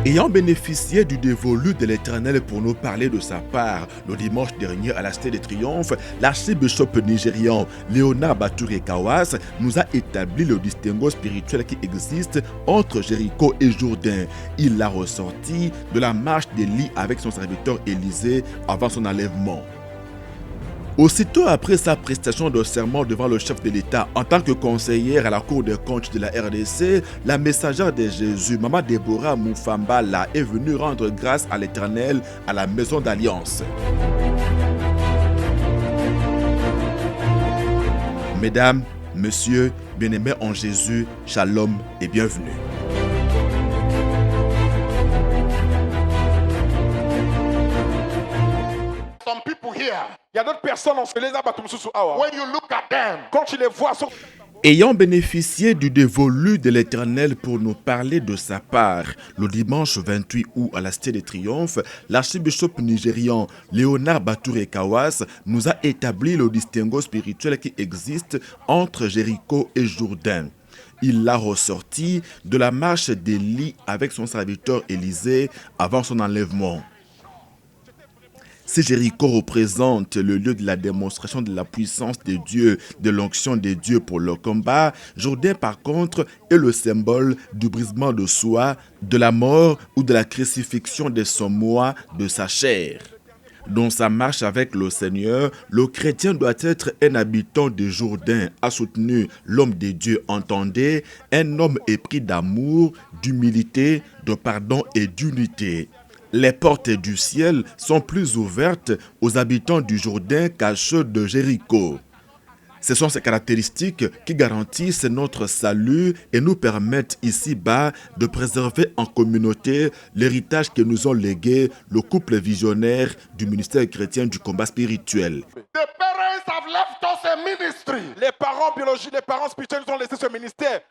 Ayant bénéficié du dévolu de l'Éternel pour nous parler de sa part, le dimanche dernier à la Cité de Triomphe, l'archibishop nigérian Léonard Bature Kawas nous a établi le distinguo spirituel qui existe entre Jéricho et Jourdain. Il l'a ressorti de la marche d'Élie avec son serviteur Élisée avant son enlèvement. Aussitôt après sa prestation de serment devant le chef de l'État en tant que conseillère à la Cour des comptes de la RDC, la messagère de Jésus, Maman Déborah Moufambala, est venue rendre grâce à l'Éternel à la Maison d'Alliance. Mesdames, Messieurs, bien-aimés en Jésus, shalom et bienvenue. Some people here, Il y a d'autres personnes en ce when you look at them, quand tu les vois, Ayant bénéficié du dévolu de l'Éternel pour nous parler de sa part, le dimanche 28 août à la Cité de Triomphe, l'archibishop nigérian Léonard Bature Kawas nous a établi le distinguo spirituel qui existe entre Jéricho et Jourdain. Il l'a ressorti de la marche d'Élie avec son serviteur Élisée avant son enlèvement. Si Jéricho représente le lieu de la démonstration de la puissance de Dieu, de l'onction de Dieu pour le combat, Jourdain par contre est le symbole du brisement de soi, de la mort ou de la crucifixion de son moi, de sa chair. Dans sa marche avec le Seigneur, le chrétien doit être un habitant de Jourdain, a soutenu l'homme de Dieu, entendez, un homme épris d'amour, d'humilité, de pardon et d'unité. Les portes du ciel sont plus ouvertes aux habitants du Jourdain qu'à ceux de Jéricho. Ce sont ces caractéristiques qui garantissent notre salut et nous permettent ici-bas de préserver en communauté l'héritage que nous ont légué le couple visionnaire du ministère chrétien du combat spirituel. the parents have left us a ministry. les parents biologiques, les parents spirituels nous ont laissé ce ministère.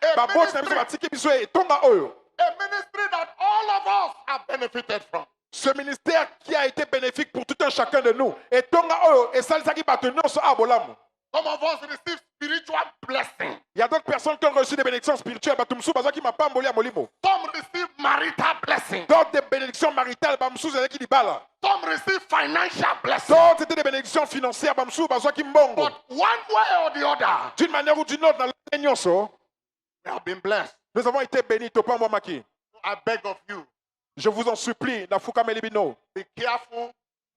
A ministry that all of us have benefited from. Ce ministère qui a été bénéfique pour tout un chacun de nous. Et Tonga Oyo, et ça, qui bat nous sur Abolamu. Some of us receive spiritual blessing. Il y a d'autres personnes qui ont reçu des bénédictions spirituelles. Batumsu, baza qui m'a pas emboli à Molimo. Some receive marital blessing. D'autres des bénédictions maritales, Bamsou, c'est qui dit bala. Some receive financial blessing. D'autres c'était des bénédictions financières, Bamsou, baza qui mbongo. But one way or the other, D'une manière ou d'une autre, dans l'union, we have been blessed. nous avons été bénis. Topa Mwamaki. I beg of you, Je vous en supplie, la Fouka Melibino. be careful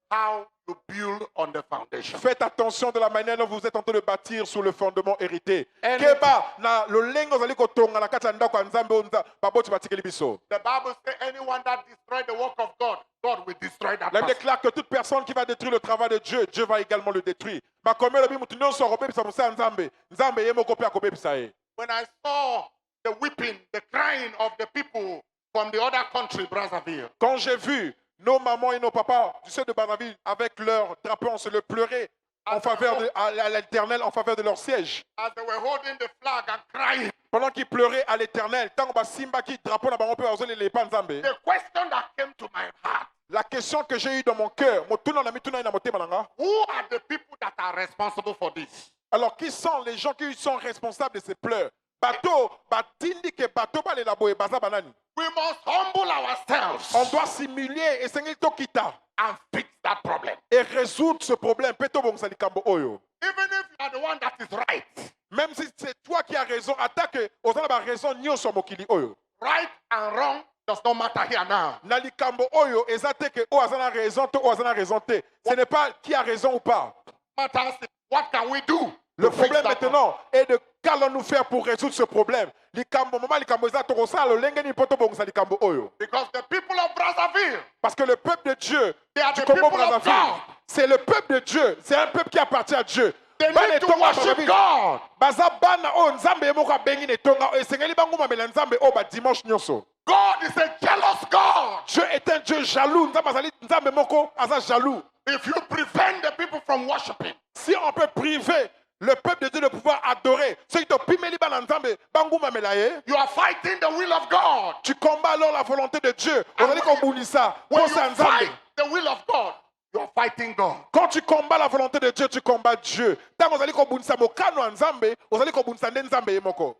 how you build on the foundation. Faites attention de la manière dont vous êtes en train de bâtir sur le fondement hérité. Keba na lolengo zali kotonga na kati ya ndako ya Nzambe onza baboti batikeli biso. The Bible says anyone that destroys the work of God, God will destroy that La person. déclare que toute personne qui va détruire le travail de Dieu, Dieu va également le détruire. Bakome lobi mutu nyonso akobebisa musa ya Nzambe. Nzambe ye moko pe akobebisa ye. When I saw the weeping, the crying of the people from the other country, Brazzaville, Quand j'ai vu nos mamans et nos papas du sud de Brazzaville avec leur drapeau, on se le pleurait en faveur de, à l'Éternel, en faveur de leur siège. as they were holding the flag and crying, Pendant qu'ils pleuraient à l'Éternel, tant que Simba qui drapeau na bango pe bazoli les pas Nzambe. the question that came to my heart, La question que j'ai eue dans mon cœur, motuna na mituna ina motema nanga. who are the people that are responsible for this? Alors qui sont les gens qui sont responsables de ces pleurs? Bateau, batindi que bateau ba le laboye baza banani. We must humble ourselves On doit simuler et sengeli tokita and fix that problem. et résoudre ce problème. Peto bongsa likambo oyo. Even if you are the one that is right, Même si c'est toi qui as raison, attaque ozala ba raison nyonso mokili oyo. right and wrong does not matter here now. Na likambo oyo ezate que o azana raison to o azana raison te. Ce n'est pas qui a raison ou pas. Matters is what can we do? Le to fix problème that problem? maintenant est de qu'allons-nous faire pour résoudre ce problème. Likambo mama likambo eza torosa lo lenge ni poto bongsa likambo oyo. Because the people of Brazzaville, Parce que le peuple de Dieu they are du the Congo people of Brazzaville, God. c'est le peuple de Dieu, c'est un peuple qui appartient à Dieu. They Bana need to etonga worship Brazzaville. God. Baza bana o nzambe ye moko abengi na etonga esengeli bango mamela nzambe o ba dimanche nyonso. God is a jealous God. Dieu est un Dieu jaloux. Nzambe azali nzambe moko aza jaloux. If you prevent the people from worshiping, Si on peut priver le peuple de Dieu de pouvoir adorer, ceux qui te pimeli bana nzambe bango mamela ye, you are fighting the will of God. tu combats alors la volonté de Dieu. Ozali kobundisa When you posa fight nzambe. the will of God, you are fighting God. Quand tu combats la volonté de Dieu, tu combats Dieu. Tant ozali kobundisa mokano ya nzambe, ozali kobundisa nde nzambe ye moko.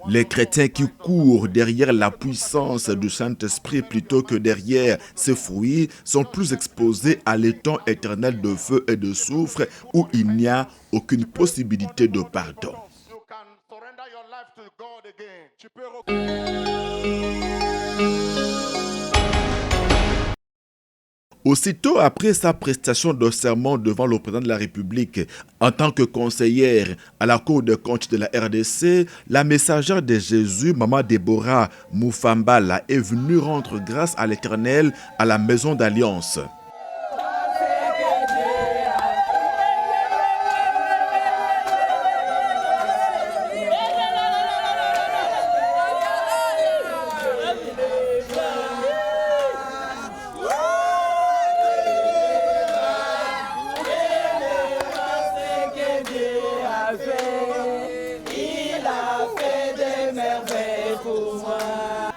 Les chrétiens qui courent derrière la puissance du Saint-Esprit plutôt que derrière ses fruits sont plus exposés à l'étang éternel de feu et de soufre où il n'y a aucune possibilité de pardon. You can surrender your life to God again. Tu peux Aussitôt après sa prestation de serment devant le président de la République, en tant que conseillère à la Cour des comptes de la RDC, la messagère de Jésus, Maman Déborah Moufambala, est venue rendre grâce à l'Éternel à la Maison d'Alliance.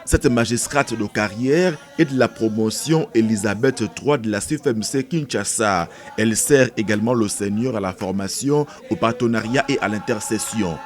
Cette magistrate de carrière est de la promotion Elisabeth III de la CFMC Kinshasa. Elle sert également le Seigneur à la formation, au partenariat et à l'intercession.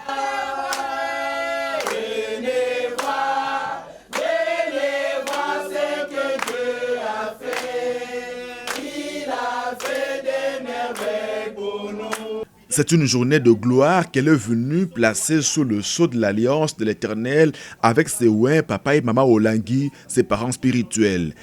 C'est une journée de gloire qu'elle est venue placer sous le sceau de l'alliance de l'Éternel avec ses ouins, papa et maman Olangui, ses parents spirituels.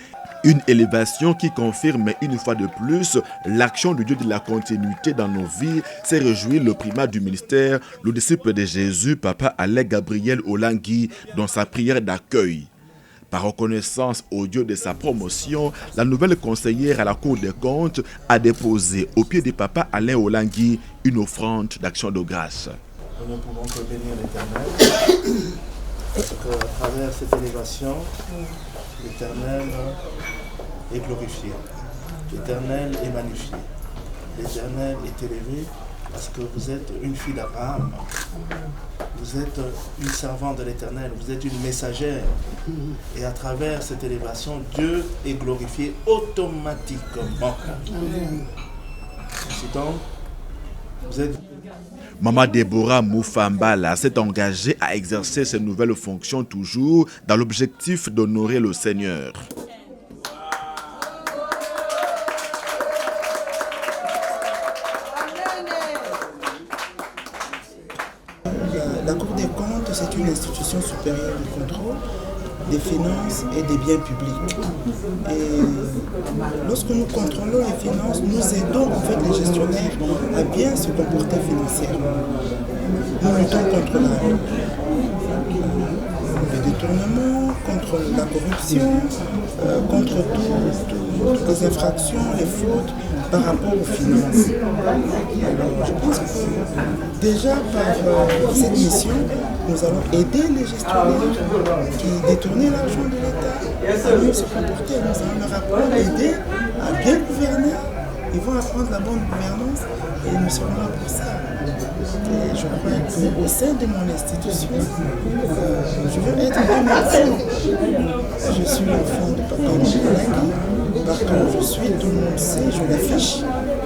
Une élévation qui confirme une fois de plus l'action de Dieu de la continuité dans nos vies, s'est réjoui le primat du ministère, le disciple de Jésus, papa Alain Gabriel Olangui, dans sa prière d'accueil. Par reconnaissance au Dieu de sa promotion, la nouvelle conseillère à la Cour des comptes a déposé au pied du papa Alain Olangui une offrande d'action de grâce. Nous ne pouvons que bénir l'Éternel, parce qu'à travers cette élévation, l'Éternel est glorifié, l'Éternel est magnifié, l'Éternel est élevé, parce que vous êtes une fille d'Abraham, vous êtes une servante de l'Éternel, vous êtes une messagère. Et à travers cette élévation, Dieu est glorifié automatiquement. Ainsi donc, vous êtes... Maman Déborah Moufambala s'est engagée à exercer ses nouvelles fonctions toujours dans l'objectif d'honorer le Seigneur. La Cour des comptes, c'est une institution supérieure de contrôle des finances et des biens publics. Et lorsque nous contrôlons les finances, nous aidons en fait les gestionnaires à bien se comporter financièrement. Nous luttons contre le détournement, contre la corruption, contre toutes les infractions, les fautes par rapport aux finances. Alors, je pense que déjà par cette mission, nous allons aider les gestionnaires qui détournaient l'argent de l'État à mieux se comporter. Nous allons leur apprendre, aider à bien gouverner. Ils vont apprendre la bonne gouvernance et nous serons là pour ça. Et je crois qu'au sein de mon institution, je veux être un enfant. Je suis l'enfant de papa Olangui. Partout où je suis, tout le monde sait, je l'affiche.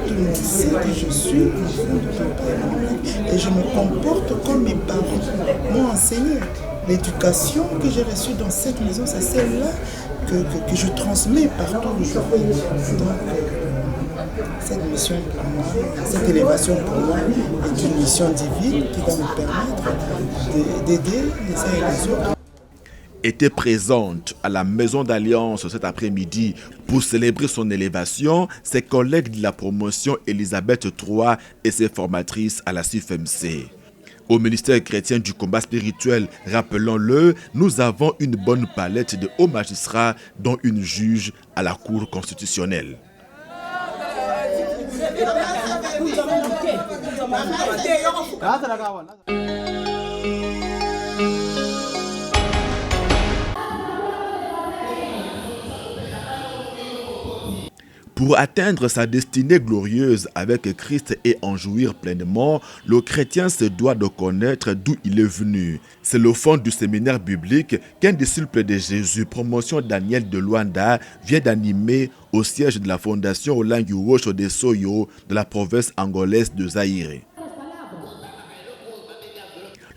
Tout le monde sait que je suis l'enfant de papa Olangui. Et je me comporte comme mes parents m'ont enseigné. L'éducation que j'ai reçue dans cette maison, c'est celle-là que je transmets partout où je vais. Donc, cette mission pour moi, cette élévation pour moi est une mission divine qui va me permettre d'aider les uns et les autres. Était présente à la Maison d'Alliance cet après-midi pour célébrer son élévation, ses collègues de la promotion Elisabeth III et ses formatrices à la CFMC. Au ministère chrétien du combat spirituel, rappelons-le, nous avons une bonne palette de hauts magistrats, dont une juge à la Cour constitutionnelle. Pour atteindre sa destinée glorieuse avec Christ et en jouir pleinement, le chrétien se doit de connaître d'où il est venu. C'est le fond du séminaire biblique qu'un disciple de Jésus, promotion Daniel de Luanda, vient d'animer au siège de la fondation Olangui Wosho de Soyo de la province angolaise de Zaïre.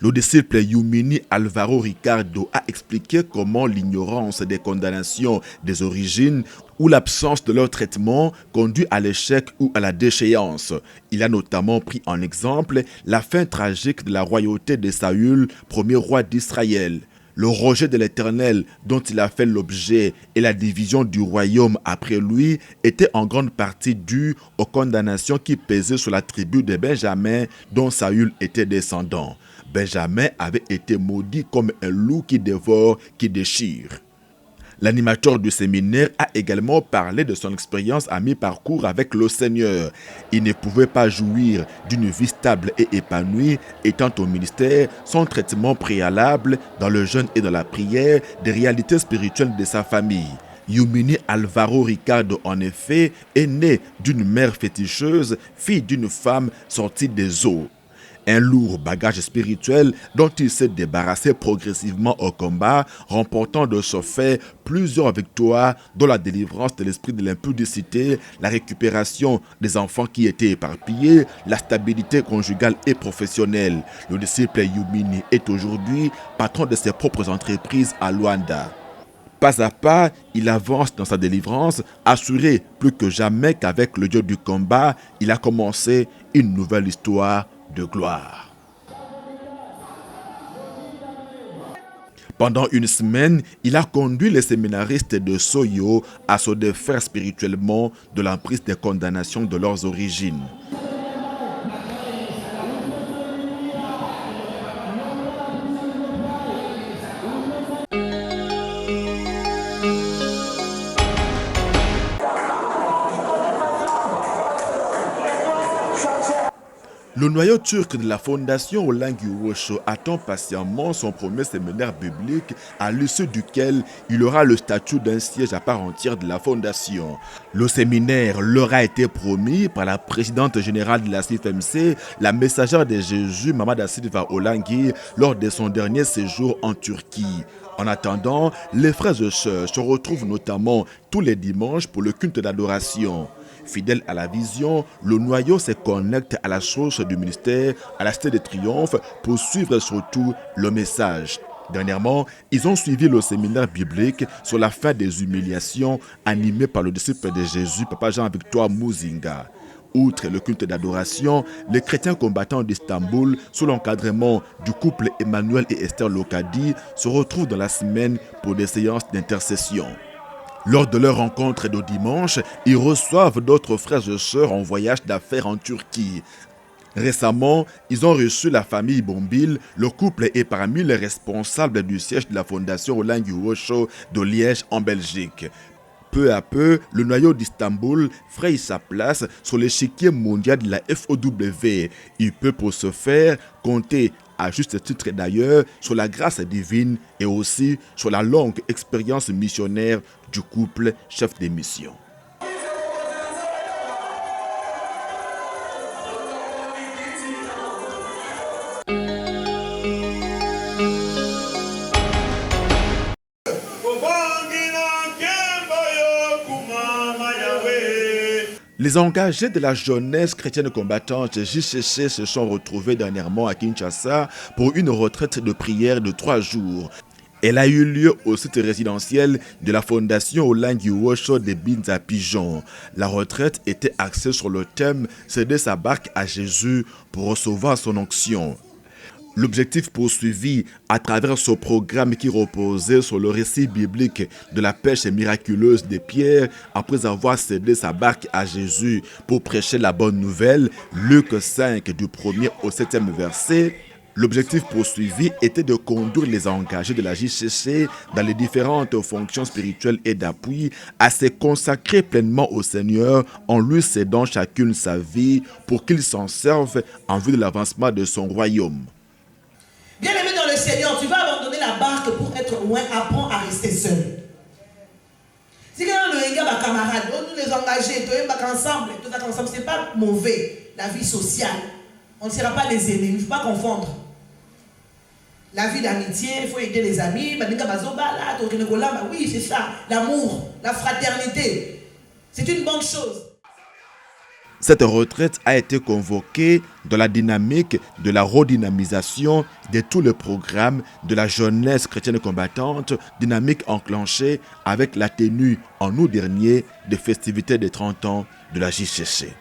Le disciple Yumini Alvaro Ricardo a expliqué comment l'ignorance des condamnations des origines ou l'absence de leur traitement conduit à l'échec ou à la déchéance. Il a notamment pris en exemple la fin tragique de la royauté de Saül, premier roi d'Israël. Le rejet de l'Éternel dont il a fait l'objet et la division du royaume après lui étaient en grande partie dus aux condamnations qui pesaient sur la tribu de Benjamin dont Saül était descendant. Benjamin avait été maudit comme un loup qui dévore, qui déchire. L'animateur du séminaire a également parlé de son expérience à mi-parcours avec le Seigneur. Il ne pouvait pas jouir d'une vie stable et épanouie étant au ministère sans traitement préalable dans le jeûne et dans la prière des réalités spirituelles de sa famille. Yumini Alvaro Ricardo, en effet, est né d'une mère féticheuse, fille d'une femme sortie des eaux. Un lourd bagage spirituel dont il s'est débarrassé progressivement au combat, remportant de ce fait plusieurs victoires, dont la délivrance de l'esprit de l'impudicité, la récupération des enfants qui étaient éparpillés, la stabilité conjugale et professionnelle. Le disciple Yumini est aujourd'hui patron de ses propres entreprises à Luanda. Pas à pas, il avance dans sa délivrance, assuré plus que jamais qu'avec le Dieu du combat, il a commencé une nouvelle histoire de gloire. Pendant une semaine, il a conduit les séminaristes de Soyo à se défaire spirituellement de l'emprise des condamnations de leurs origines. Le noyau turc de la fondation Olengi Wosho attend patiemment son premier séminaire biblique à l'issue duquel il aura le statut d'un siège à part entière de la fondation. Le séminaire leur a été promis par la présidente générale de la CFMC, la messagère de Jésus, Mama da Silva Olengi, lors de son dernier séjour en Turquie. En attendant, les frères et sœurs se retrouvent notamment tous les dimanches pour le culte d'adoration. Fidèle à la vision, le noyau se connecte à la source du ministère, à la Cité de Triomphe, pour suivre surtout le message. Dernièrement, ils ont suivi le séminaire biblique sur la fin des humiliations animé par le disciple de Jésus, Papa Jean-Victoire Muzinga. Outre le culte d'adoration, les chrétiens combattants d'Istanbul, sous l'encadrement du couple Emmanuel et Esther Lokadi, se retrouvent dans la semaine pour des séances d'intercession. Lors de leur rencontre de dimanche, ils reçoivent d'autres frères et sœurs en voyage d'affaires en Turquie. Récemment, ils ont reçu la famille Bombil. Le couple est parmi les responsables du siège de la fondation Olengi Wosho de Liège en Belgique. Peu à peu, le noyau d'Istanbul fraye sa place sur l'échiquier mondial de la FOW. Il peut pour ce faire compter, à juste titre d'ailleurs, sur la grâce divine et aussi sur la longue expérience missionnaire du couple chef de mission. Les engagés de la jeunesse chrétienne combattante JCC se sont retrouvés dernièrement à Kinshasa pour une retraite de prière de 3 jours. Elle a eu lieu au site résidentiel de la fondation Olengi Wosho de Binza Pigeon. La retraite était axée sur le thème « Céder sa barque à Jésus pour recevoir son onction ». L'objectif poursuivi à travers ce programme qui reposait sur le récit biblique de la pêche miraculeuse de Pierre après avoir cédé sa barque à Jésus pour prêcher la bonne nouvelle, Luc 5 du 1er au 7e verset. L'objectif poursuivi était de conduire les engagés de la JCC dans les différentes fonctions spirituelles et d'appui à se consacrer pleinement au Seigneur en lui cédant chacune sa vie pour qu'ils s'en servent en vue de l'avancement de son royaume. Bien-aimé dans le Seigneur, tu vas abandonner la barque pour être loin, apprends à rester seul. Si quelqu'un le gars, ma camarade, nous les engagés, tout ensemble, c'est pas mauvais, la vie sociale. On ne sera pas des ennemis, il ne faut pas confondre. La vie d'amitié, il faut aider les amis, oui, c'est ça, l'amour, la fraternité. C'est une bonne chose. Cette retraite a été convoquée dans la dynamique de la redynamisation de tous les programmes de la jeunesse chrétienne combattante, dynamique enclenchée avec la tenue en août dernier des festivités des 30 ans de la JCC.